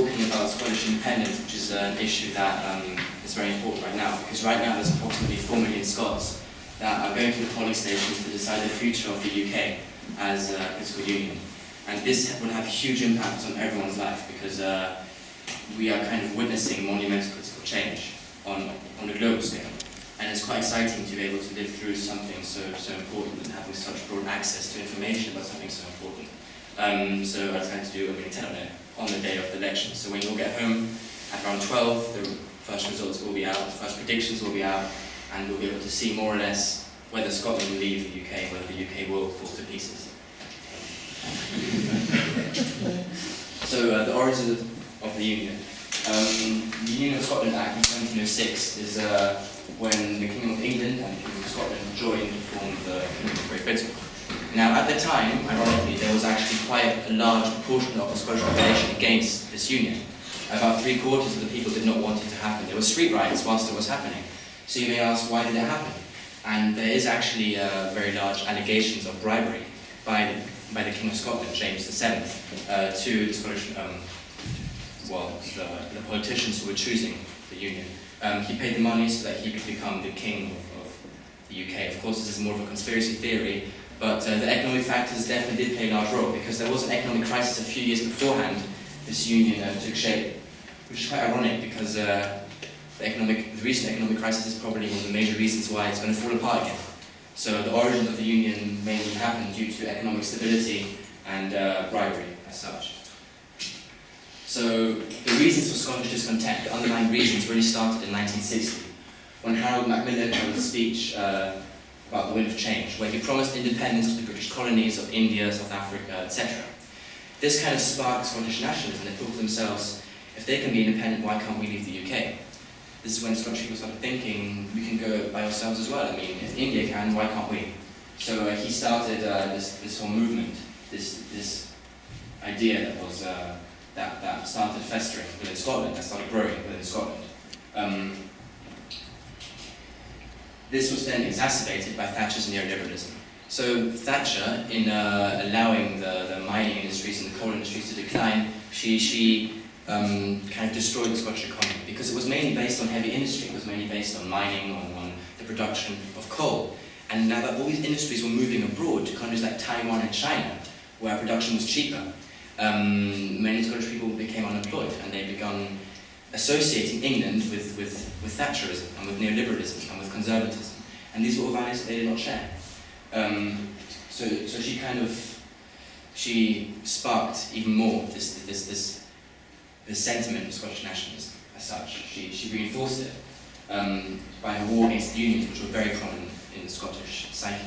talking about Scottish independence, which is an issue that is very important right now, because right now there's approximately 4 million Scots that are going to the polling stations to decide the future of the UK as a political union. And this will have a huge impact on everyone's life, because we are kind of witnessing monumental political change on a global scale. And it's quite exciting to be able to live through something so important and having such broad access to information about something so important. So I decided to do a mini telethon on the day of the election. So when you'll get home at around 12, the first results will be out, the first predictions will be out, and we'll be able to see more or less whether Scotland will leave the UK, whether the UK will fall to pieces. So the origins of the Union. The Union of Scotland Act in 1706 is when the Kingdom of England and the Kingdom of Scotland joined to form the Kingdom of Great Britain. Now, at the time, ironically, there was actually quite a large proportion of the Scottish population against this union. About 3/4 of the people did not want it to happen. There were street riots whilst it was happening. So you may ask, why did it happen? And there is actually very large allegations of bribery by the King of Scotland, James VII, to the Scottish, the politicians who were choosing the union. He paid the money so that he could become the king of the UK. Of course, this is more of a conspiracy theory, but the economic factors definitely did play a large role, because there was an economic crisis a few years beforehand this union took shape, which is quite ironic, because the recent economic crisis is probably one of the major reasons why it's going to fall apart again. So the origins of the union mainly happened due to economic stability and bribery as such. So the reasons for Scottish discontent, the underlying reasons, really started in 1960, when Harold Macmillan held a speech about the wind of change, where he promised independence to the British colonies of India, South Africa, etc. This kind of sparked Scottish nationalism. They thought to themselves, if they can be independent, why can't we leave the UK? This is when Scottish people started thinking, we can go by ourselves as well. I mean, if India can, why can't we? So he started this whole movement, this idea that was that started festering within Scotland, that started growing within Scotland. This was then exacerbated by Thatcher's neoliberalism. So Thatcher, in allowing the mining industries and the coal industries to decline, she kind of destroyed the Scottish economy, because it was mainly based on heavy industry. It was mainly based on mining, on the production of coal. And now that all these industries were moving abroad to countries like Taiwan and China, where production was cheaper, many Scottish people became unemployed, and they began associating England with Thatcherism and with neoliberalism and with conservatism. And these were all values that they did not share. So she sparked even more this sentiment of Scottish nationalism as such. She reinforced it by her war against the unions, which were very prominent in the Scottish psyche.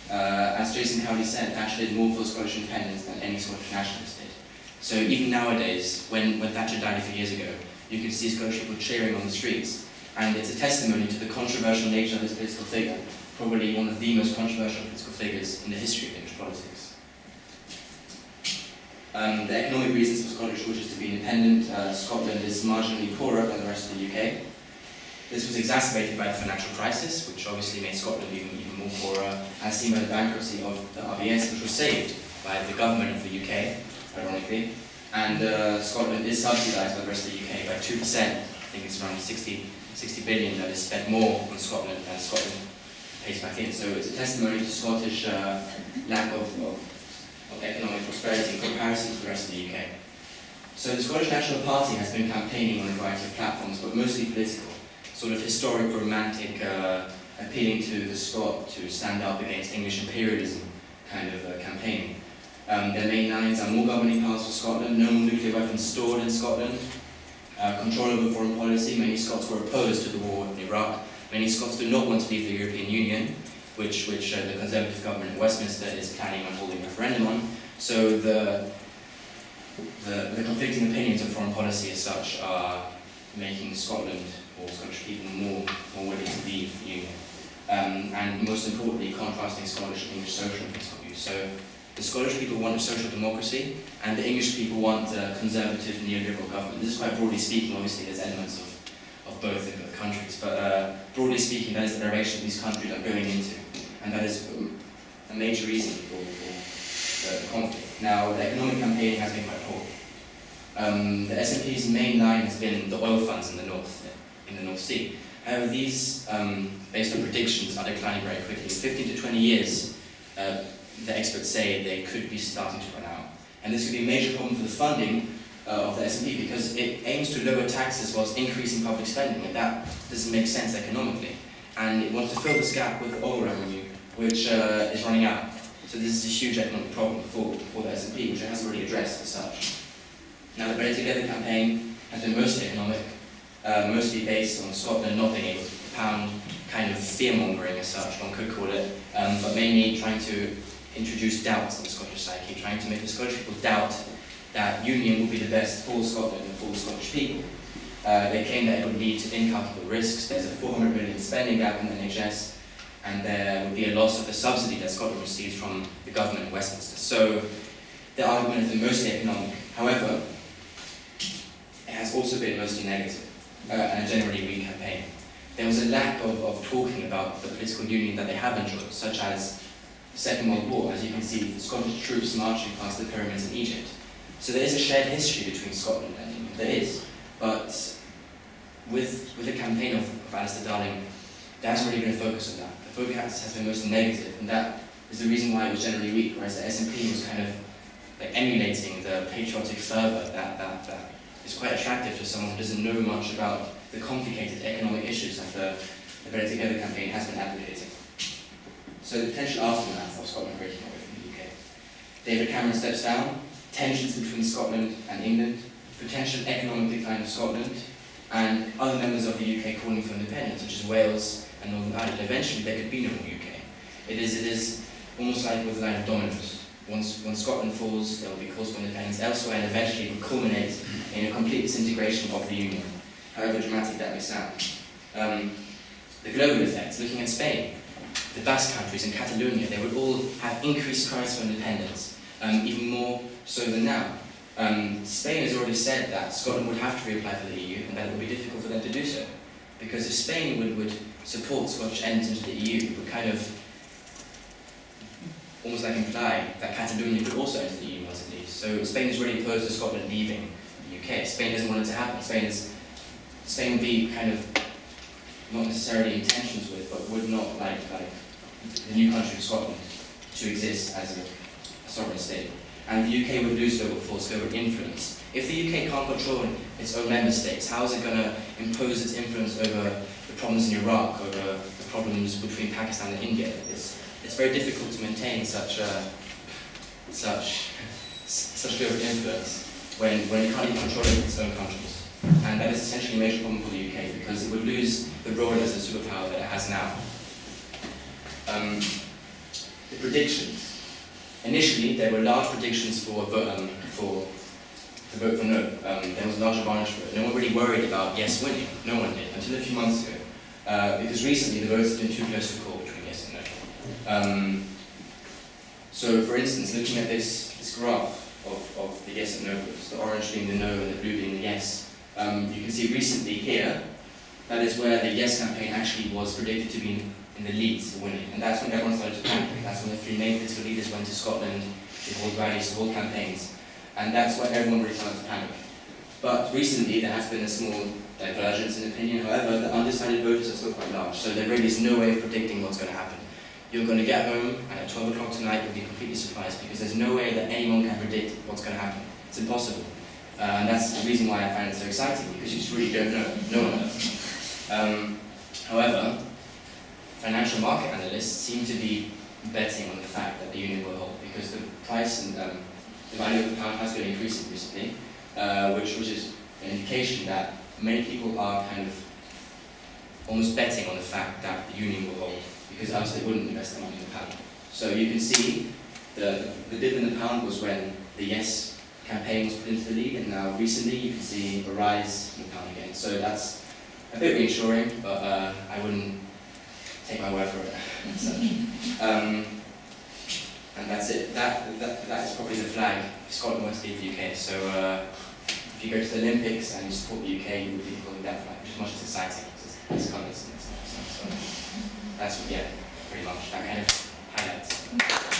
As Jason Cowley said, Thatcher did more for Scottish independence than any Scottish nationalist did. So even nowadays, when Thatcher died a few years ago, you can see Scottish people cheering on the streets. And it's a testimony to the controversial nature of this political figure, probably one of the most controversial political figures in the history of English politics. The economic reasons for Scottish wishes to be independent. Scotland is marginally poorer than the rest of the UK. This was exacerbated by the financial crisis, which obviously made Scotland even more poorer, as seen by the bankruptcy of the RBS, which was saved by the government of the UK, ironically. And Scotland is subsidised by the rest of the UK by 2%. I think it's around 60 billion that is spent more on Scotland than Scotland pays back in. So it's a testimony to Scottish lack of economic prosperity in comparison to the rest of the UK. So the Scottish National Party has been campaigning on a variety of platforms, but mostly political, sort of historic, romantic, appealing to the Scot to stand up against English imperialism kind of campaigning. Their main lines are more governing powers for Scotland, no more nuclear weapons stored in Scotland, control over foreign policy. Many Scots were opposed to the war in Iraq. Many Scots do not want to leave the European Union, which the Conservative government in Westminster is planning on holding a referendum on. So the conflicting opinions on foreign policy as such are making Scotland, or Scottish people, more willing to leave the Union. And most importantly, contrasting Scottish and English social points of view. So the Scottish people want a social democracy, and the English people want a conservative neoliberal government. This is quite broadly speaking. Obviously there's elements of both in both countries, but broadly speaking, that is the direction these countries are going into, and that is a major reason for the conflict. Now, the economic campaigning has been quite poor. The SNP's main line has been the oil funds in the North Sea. However, these, based on predictions, are declining very quickly. In 15 to 20 years, the experts say they could be starting to run out. And this could be a major problem for the funding of the S&P because it aims to lower taxes whilst increasing public spending, and that doesn't make sense economically. And it wants to fill this gap with oil revenue, which is running out. So this is a huge economic problem for the S&P, which it hasn't really addressed as such. Now, the Better Together campaign has been mostly economic, mostly based on Scotland not being able to pound, kind of fear-mongering as such, one could call it, but mainly trying to introduce doubts in the Scottish psyche, trying to make the Scottish people doubt that union would be the best for Scotland and for the Scottish people. They claim that it would lead to incalculable risks. There's a 400 million spending gap in the NHS, and there would be a loss of the subsidy that Scotland receives from the government in Westminster. So the argument has been mostly economic. However, it has also been mostly negative and a generally weak campaign. There was a lack of talking about the political union that they have enjoyed, such as the Second World War. As you can see, the Scottish troops marching past the pyramids in Egypt. So there is a shared history between Scotland and England. There is. But with the campaign of Alistair Darling, there hasn't really been a focus on that. The focus has been mostly negative, and that is the reason why it was generally weak, whereas the SNP was kind of like emulating the patriotic fervour that is quite attractive to someone who doesn't know much about the complicated economic issues that the Better Together campaign has been advocating. So the potential aftermath of Scotland breaking away from the UK. David Cameron steps down, tensions between Scotland and England, potential economic decline of Scotland, and other members of the UK calling for independence, such as Wales and Northern Ireland. Eventually there could be no more UK. It is almost like with a line of dominoes. Once Scotland falls, there will be calls for independence elsewhere, and eventually it will culminate in a complete disintegration of the Union, however dramatic that may sound. The global effects, looking at Spain, the Basque countries and Catalonia, they would all have increased cries for independence, even more so than now. Spain has already said that Scotland would have to reapply for the EU, and that it would be difficult for them to do so. Because if Spain would support Scottish entrance into the EU, it would kind of almost like imply that Catalonia could also enter the EU once it leaves. So Spain is really opposed to Scotland leaving the UK. Spain doesn't want it to happen. Spain would be kind of not necessarily in tensions with, but would not like the new country of Scotland to exist as a sovereign state. And the UK would lose global force, global influence. If the UK can't control its own member states, how is it going to impose its influence over the problems in Iraq, over the problems between Pakistan and India? It's very difficult to maintain such global influence when it can't even control its own countries. And that is essentially a major problem for the UK because it would lose the role as a superpower that it has now. The predictions. Initially, there were large predictions for the vote for no. There was a large advantage for it. No one really worried about yes winning. No one did, until a few months ago. Because recently the votes have been too close to call between yes and no. So, for instance, looking at this graph of the yes and no votes, the orange being the no and the blue being the yes, you can see recently here, that is where the yes campaign actually was predicted to be in the leads for winning. And that's when everyone started to panic. That's when the three main political leaders went to Scotland to hold rallies, to hold campaigns. And that's why everyone really started to panic. But recently there has been a small divergence in opinion. However, the undecided voters are still quite large. So there really is no way of predicting what's going to happen. You're going to get home and at 12 o'clock tonight you'll be completely surprised because there's no way that anyone can predict what's going to happen. It's impossible. And that's the reason why I find it so exciting, because you just really don't know. No one knows. However, financial market analysts seem to be betting on the fact that the union will hold, because the price and the value of the pound has been increasing recently, which is an indication that many people are kind of almost betting on the fact that the union will hold, because else they wouldn't invest their money in the pound. So you can see the dip in the pound was when the yes campaign was put into the lead, and now recently you can see a rise in the pound again. So that's a bit reassuring, but I wouldn't take my word for it as such. And that's it. That is probably the flag if Scotland wants to leave the UK. So if you go to the Olympics and you support the UK, you would be holding that flag, which is much as exciting because it's colours and stuff. So that's, yeah, pretty much that kind of highlights.